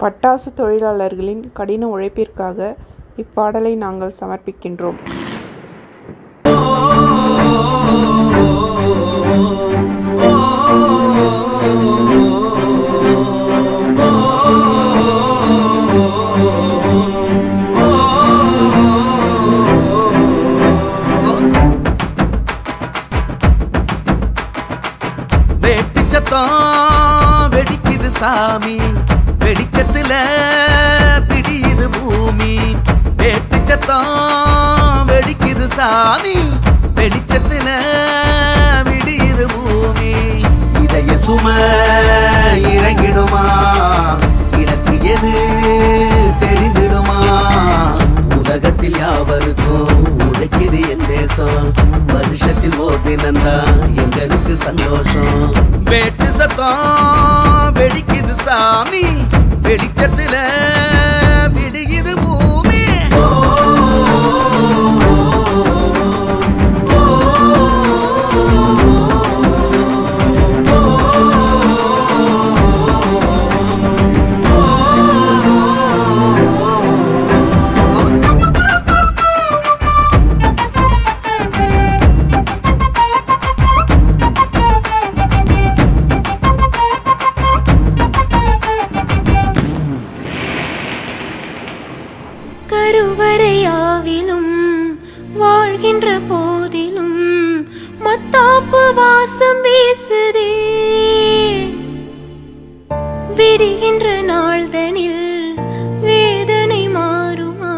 பட்டாசு தொழிலாளர்களின் கடின உழைப்பிற்காக இப்பாடலை நாங்கள் சமர்ப்பிக்கின்றோம். வெட்டிச்சத்தம் வெடிக்குது சாமி, வெடிச்சத்துல பிடியுது பூமி. வெட்டிச்சத்தம் வெடிக்குது சாமி, வெடிச்சத்துல விடியுது பூமி. இதய சும இறங்கிடுமா, இலக்கு எது தெரிந்திடுமா? உலகத்தில் யாவருக்கும் உழைக்குது என் தேசம், வருஷத்தில் ஓர் தினந்தான் எங்களுக்கு சந்தோஷம். வெட்டு சத்தம் வெடிக்குது சாமி, வெளிச்சத்துல விடியுது பூமி. கருவறையாவிலும் வாழ்கின்ற போதிலும் மத்தாப்பு வாசம் வீசுதே. விடுகின்ற நாள்தனில் வேதனை மாறுமா,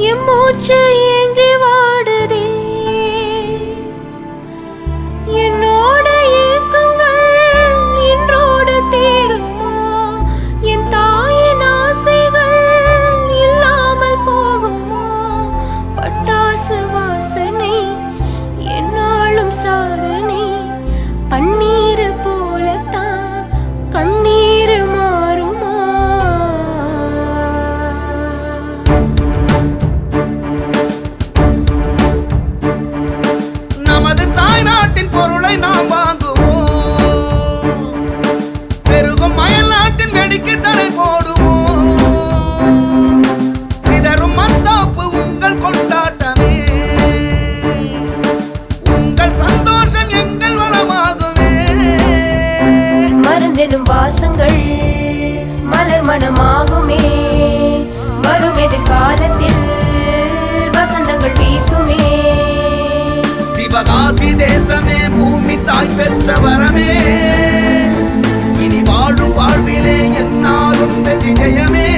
எம் மூச்சு ஏங்கி வாடுதே. என்னோட ஏக்கங்கள் இன்றோடு தீருமா, என் தாயின் ஆசைகள் இல்லாமல் போகுமா? பட்டாசு வாசனை என்னாலும் சாதனை, பன்னீர் போலத்தான் கண்ணீர் மாறுமா? நமது தாய் நாட்டின் பொருளை நாம் வாங்குவோம், பெருகும் மயல் நாட்டின் வெடிக்கு தடை போடுவோம். சிதறும் மத்தாப்பு உங்கள் கொண்டாட்டமே, உங்கள் சந்தோஷம் எங்கள் வளமாகுமே. மருந்தெனும் வாசங்கள் மலர் மனமாகுமே, வரும் எதிர்காலத்தில் வசந்தங்கள் வீசுமே. சிவகாசி தேசமே பூமி தாய் பெற்ற வரமே, இனி வாழும் வாழ்விலே என்னாலும் வெற்றி ஜெயமே.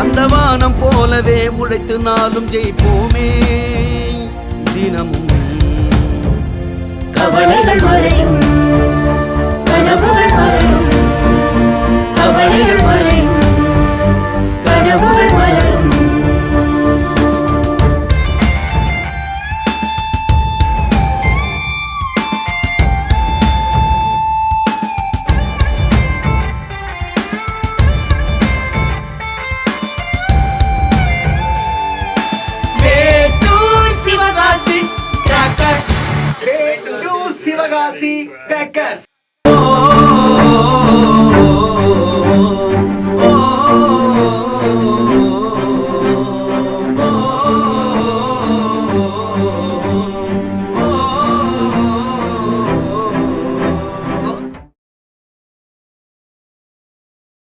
அந்த வானம் போலவே உழைத்து நாளும் ஜெயிப்போமே. தினமும் கவலைகள் மறையும், கனவுகள் மலரும். கவலைகள் மறையும், கனவுகள் மலரும். சிவகாசி சிவகாசி பேக்கர்ஸ்.